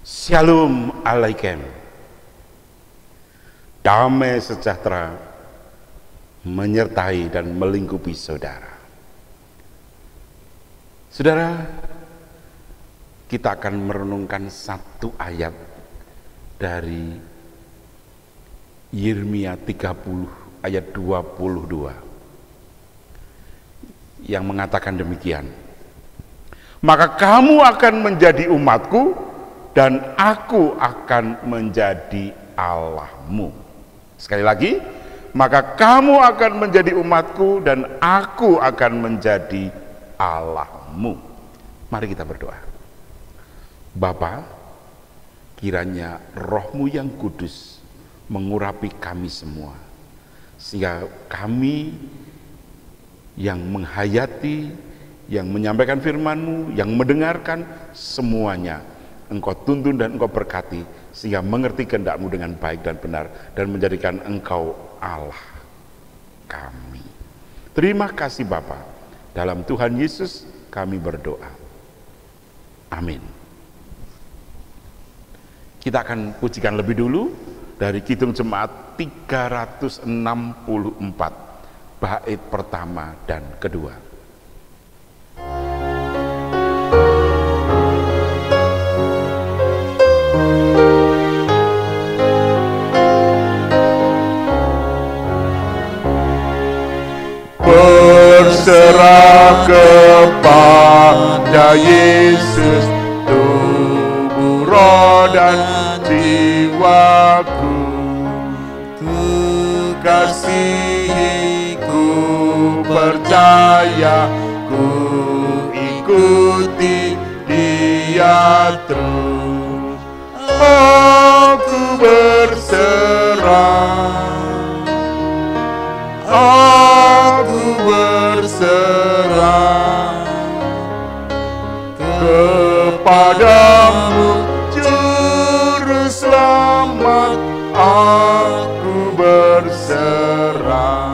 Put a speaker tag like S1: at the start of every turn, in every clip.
S1: Shalom alaikum. Damai sejahtera menyertai dan melingkupi saudara. Saudara, kita akan merenungkan satu ayat dari Yeremia 30 ayat 22 yang mengatakan demikian. Maka kamu akan menjadi umatku dan aku akan menjadi Allahmu. Sekali lagi, maka kamu akan menjadi umatku dan aku akan menjadi Allahmu. Mari kita berdoa. Bapa, kiranya Roh-Mu yang kudus mengurapi kami semua, sehingga kami yang menghayati, yang menyampaikan firman-Mu, yang mendengarkan, semuanya Engkau tuntun dan Engkau berkati, sehingga mengerti kehendak-Mu dengan baik dan benar, dan menjadikan Engkau Allah kami. Terima kasih Bapa. Dalam Tuhan Yesus kami berdoa. Amin. Kita akan pujikan lebih dulu dari Kidung Jemaat 364, bait pertama dan kedua. Berserah kepada Yesus, tubuh, roh dan jiwaku. Ku kasihi, ku percaya, ku ikuti Dia terus. Aku berserah, aku berserah kepadamu, Juru Selamat. Aku berserah.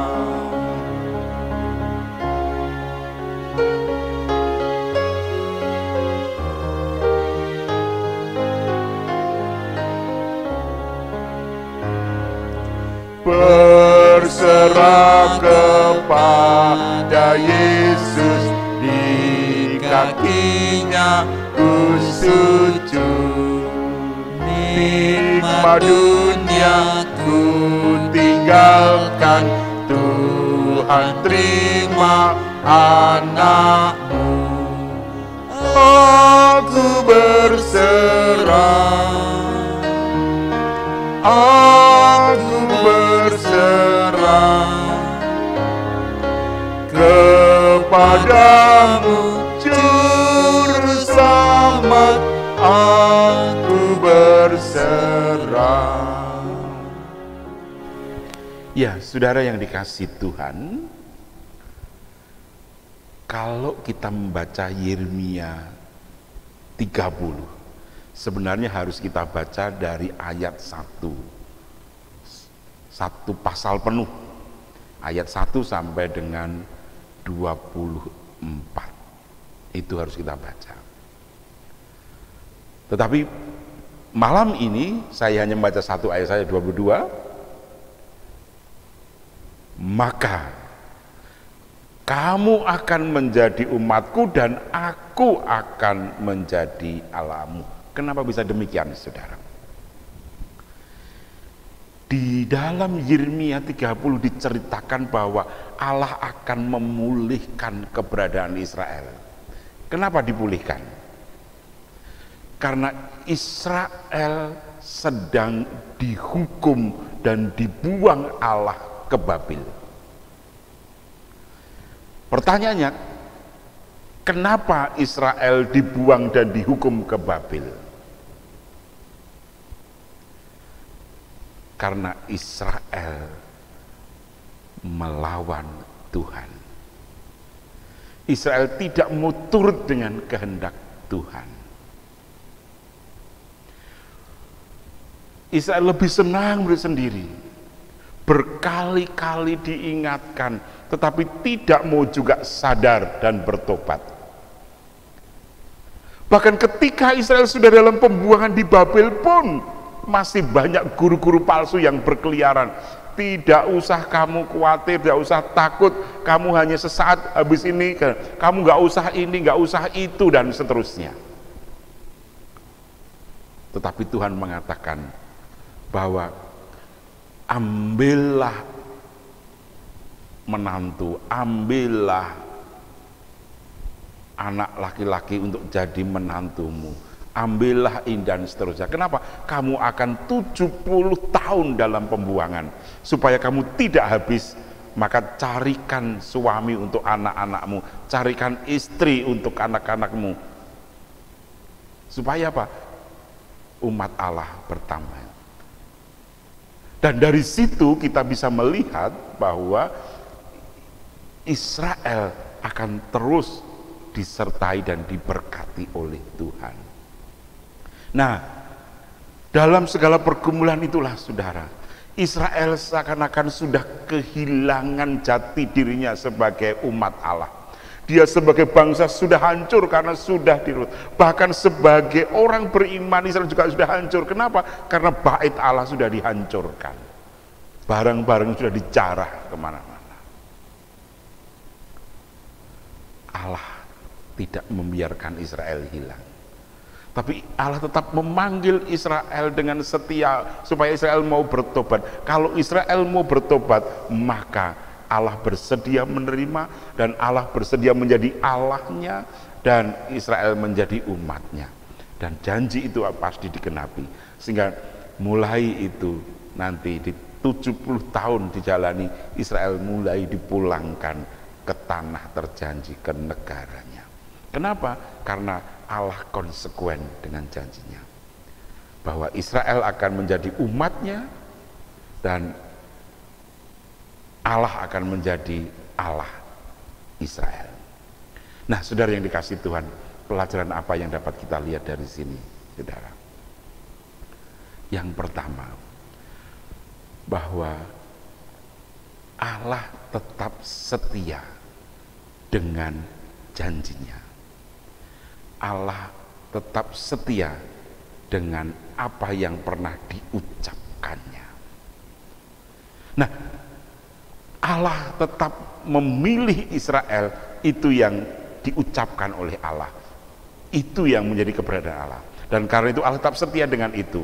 S1: Berserah kepada Yesus, di kakinya ku sujud. Nikmat dunia ku tinggalkan, Tuhan terima anak-Mu. Aku berserah, aku berserah kepadamu, Juru Selamat. Aku berserah. Ya, saudara yang dikasihi Tuhan, kalau kita membaca Yeremia 30, sebenarnya harus kita baca dari ayat 1. Satu pasal penuh, ayat 1 sampai dengan 24. Itu harus kita baca. Tetapi malam ini saya hanya membaca satu ayat saja, 22. Maka kamu akan menjadi umatku dan aku akan menjadi Allahmu. Kenapa bisa demikian, saudara? Di dalam Yeremia 30 diceritakan bahwa Allah akan memulihkan keberadaan Israel. Kenapa dipulihkan? Karena Israel sedang dihukum dan dibuang Allah ke Babel. Pertanyaannya, kenapa Israel dibuang dan dihukum ke Babel? Karena Israel melawan Tuhan. Israel tidak mau turut dengan kehendak Tuhan. Israel lebih senang sendiri, berkali-kali diingatkan, tetapi tidak mau juga sadar dan bertobat. Bahkan ketika Israel sudah dalam pembuangan di Babel pun masih banyak guru-guru palsu yang berkeliaran. Tidak usah kamu khawatir, tidak usah takut, kamu hanya sesaat habis ini, kamu nggak usah ini, nggak usah itu, dan seterusnya. Tetapi Tuhan mengatakan bahwa ambillah menantu, ambillah anak laki-laki untuk jadi menantumu, ambillah ini dan seterusnya. Kenapa? Kamu akan 70 tahun dalam pembuangan. Supaya kamu tidak habis, maka carikan suami untuk anak-anakmu, carikan istri untuk anak-anakmu. Supaya apa? Umat Allah bertambah. Dan dari situ kita bisa melihat bahwa Israel akan terus disertai dan diberkati oleh Tuhan. Nah, dalam segala pergumulan itulah saudara, Israel seakan-akan sudah kehilangan jati dirinya sebagai umat Allah. Dia sebagai bangsa sudah hancur karena sudah dirut. Bahkan sebagai orang beriman Israel juga sudah hancur. Kenapa? Karena bait Allah sudah dihancurkan. Barang-barang sudah dijarah kemana-mana. Allah tidak membiarkan Israel hilang, tapi Allah tetap memanggil Israel dengan setia supaya Israel mau bertobat. Kalau Israel mau bertobat, maka Allah bersedia menerima, dan Allah bersedia menjadi Allahnya, dan Israel menjadi umatnya, dan janji itu pasti dikenapi. Sehingga mulai itu nanti di 70 tahun dijalani, Israel mulai dipulangkan ke tanah terjanji, ke negaranya. Kenapa? Karena Allah konsekuen dengan janjinya bahwa Israel akan menjadi umatnya dan Allah akan menjadi Allah Israel. Nah, saudara yang dikasihi Tuhan, pelajaran apa yang dapat kita lihat dari sini, saudara? Yang pertama, bahwa Allah tetap setia dengan janjinya. Allah tetap setia dengan apa yang pernah diucapkannya. Nah, Allah tetap memilih Israel, itu yang diucapkan oleh Allah. Itu yang menjadi keberadaan Allah. Dan karena itu Allah tetap setia dengan itu.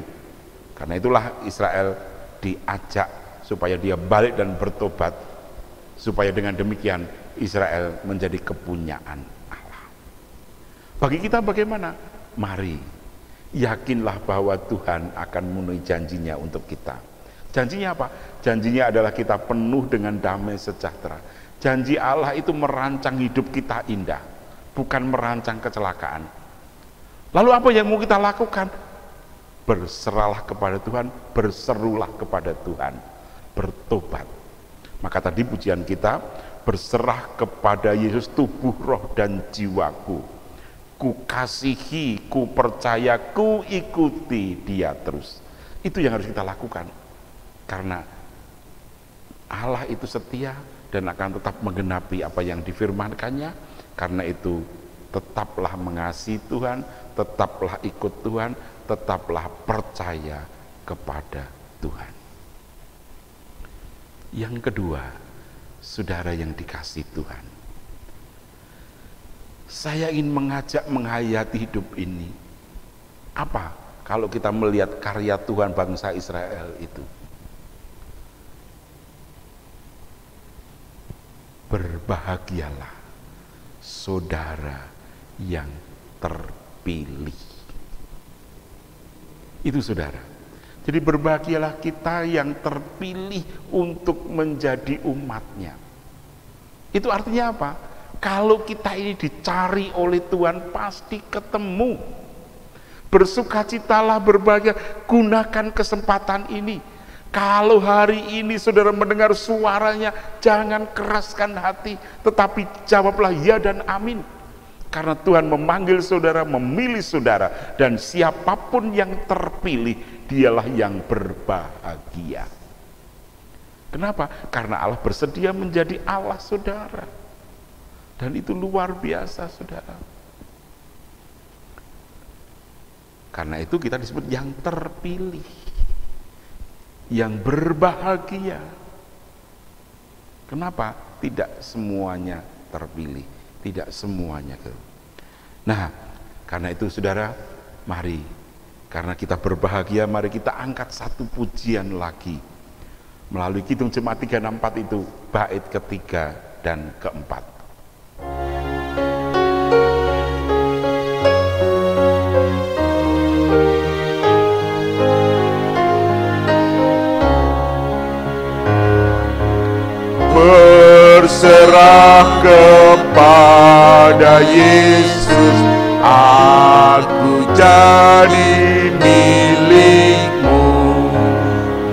S1: Karena itulah Israel diajak supaya dia balik dan bertobat, supaya dengan demikian Israel menjadi kepunyaan. Bagi kita bagaimana? Mari, yakinlah bahwa Tuhan akan memenuhi janjinya untuk kita. Janjinya apa? Janjinya adalah kita penuh dengan damai sejahtera. Janji Allah itu merancang hidup kita indah, bukan merancang kecelakaan. Lalu apa yang mau kita lakukan? Berserahlah kepada Tuhan, berserulah kepada Tuhan, bertobat. Maka tadi pujian kita, berserah kepada Yesus tubuh, roh, dan jiwaku. Ku kasihi, ku percaya, ku ikuti dia terus. Itu yang harus kita lakukan, karena Allah itu setia dan akan tetap menggenapi apa yang difirmankannya. Karena itu tetaplah mengasihi Tuhan, tetaplah ikut Tuhan, tetaplah percaya kepada Tuhan. Yang kedua, saudara yang dikasihi Tuhan, saya ingin mengajak menghayati hidup ini. Apa kalau kita melihat karya Tuhan bangsa Israel itu? Berbahagialah saudara yang terpilih. Itu saudara. Jadi berbahagialah kita yang terpilih untuk menjadi umatnya. Itu artinya apa? Kalau kita ini dicari oleh Tuhan, pasti ketemu. Bersukacitalah, berbahagia, gunakan kesempatan ini. Kalau hari ini saudara mendengar suaranya, jangan keraskan hati, tetapi jawablah ya dan amin. Karena Tuhan memanggil saudara, memilih saudara, dan siapapun yang terpilih, dialah yang berbahagia. Kenapa? Karena Allah bersedia menjadi Allah saudara. Dan itu luar biasa, saudara. Karena itu kita disebut yang terpilih, yang berbahagia. Kenapa? Tidak semuanya terpilih, tidak semuanya. Nah, karena itu saudara, mari, karena kita berbahagia, mari kita angkat satu pujian lagi melalui Kidung Jemaat 364 itu, bait ketiga dan keempat.
S2: Berserah kepada Yesus, aku jadi milik-Mu.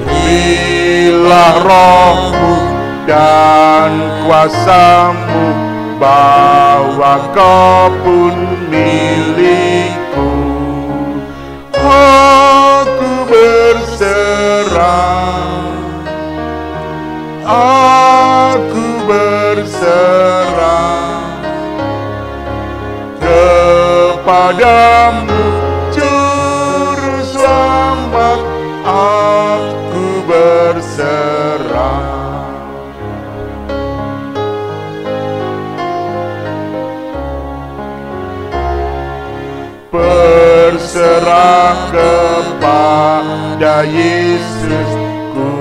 S2: Berilah roh-Mu dan kuasa-Mu, bahwa Kau pun milik-Ku. Aku berserah, aku berserah kepadamu, Juru Selamat. Aku berserah. Berserah kepada Yesus, ku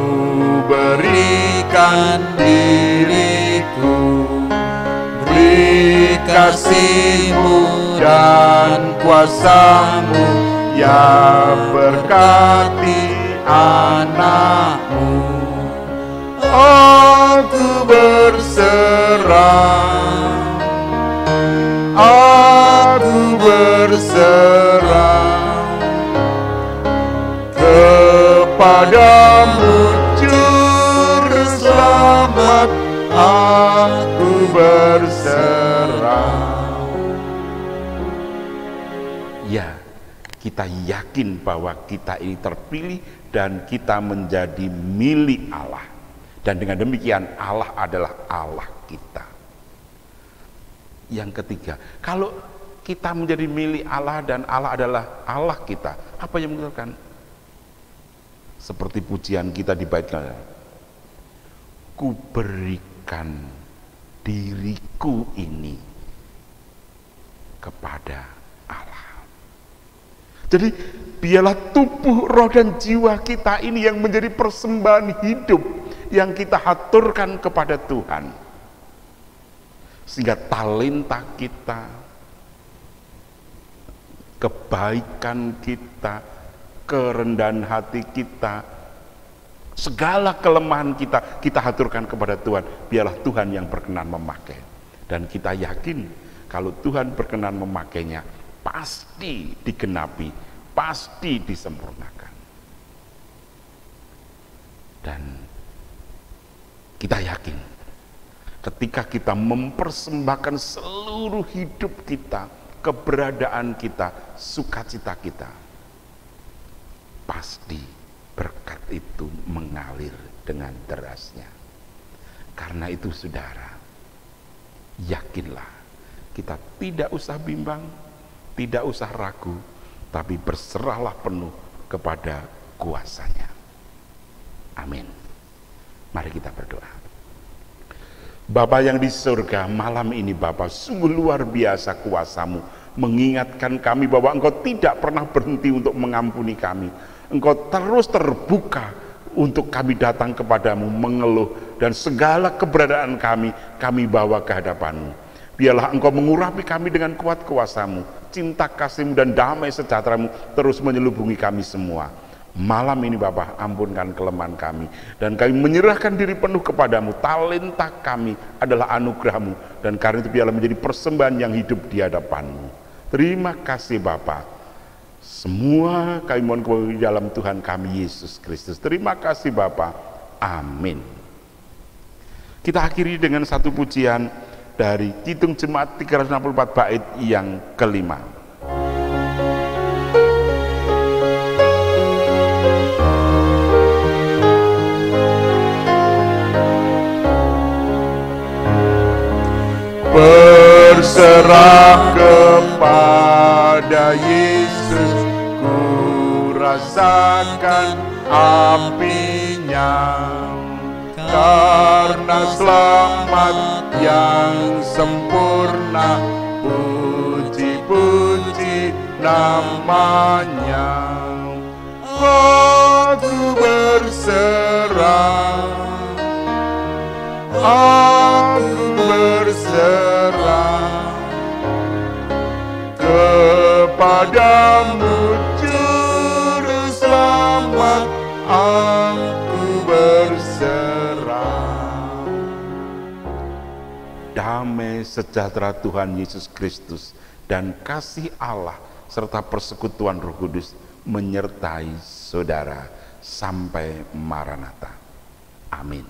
S2: berikan diriku. Beri kasih-Mu dan kuasa-Mu, ya berkati anak-Mu. Aku berserah, aku berserah kepadamu, Juru Selamat. Aku berserah.
S1: Ya, kita yakin bahwa kita ini terpilih dan kita menjadi milik Allah. Dan dengan demikian Allah adalah Allah kita. Yang ketiga, kalau kita menjadi milik Allah dan Allah adalah Allah kita, apa yang mengatakan? Seperti pujian kita di bait kita, ku berikan diriku ini kepada Allah. Jadi biarlah tubuh, roh dan jiwa kita ini yang menjadi persembahan hidup yang kita haturkan kepada Tuhan, sehingga talenta kita, kebaikan kita, kerendahan hati kita, segala kelemahan kita, kita haturkan kepada Tuhan. Biarlah Tuhan yang berkenan memakai. Dan kita yakin kalau Tuhan berkenan memakainya, pasti digenapi, pasti disempurnakan. Dan kita yakin ketika kita mempersembahkan seluruh hidup kita, keberadaan kita, sukacita kita, pasti berkat itu mengalir dengan derasnya. Karena itu saudara, yakinlah, kita tidak usah bimbang, tidak usah ragu, tapi berserahlah penuh kepada kuasanya. Amin. Mari kita berdoa. Bapa yang di surga, malam ini Bapa, sungguh luar biasa kuasa-Mu mengingatkan kami bahwa Engkau tidak pernah berhenti untuk mengampuni kami. Engkau terus terbuka untuk kami datang kepadamu, mengeluh, dan segala keberadaan kami bawa ke hadapan-Mu. Biarlah Engkau mengurapi kami dengan kuat kuasa-Mu, cinta kasih-Mu dan damai sejahtera-Mu terus menyelubungi kami semua. Malam ini Bapa, ampunkan kelemahan kami, dan kami menyerahkan diri penuh kepadamu. Talenta kami adalah anugerah-Mu, dan karena itu biarlah menjadi persembahan yang hidup di hadapan-Mu. Terima kasih Bapa. Semua kami mohon kepada dalam Tuhan kami Yesus Kristus. Terima kasih Bapa. Amin. Kita akhiri dengan satu pujian dari Kidung Jemaat 364 bait yang kelima.
S2: Berserah kepada Yesus,
S1: ku rasakan apinya, karena selamat yang sempurna, puji-puji namanya. Aku berserah, aku berserah kepadamu Juru Selamat, aku berserah. Damai sejahtera Tuhan Yesus Kristus dan kasih Allah serta persekutuan Roh Kudus menyertai saudara sampai Maranatha. Amin.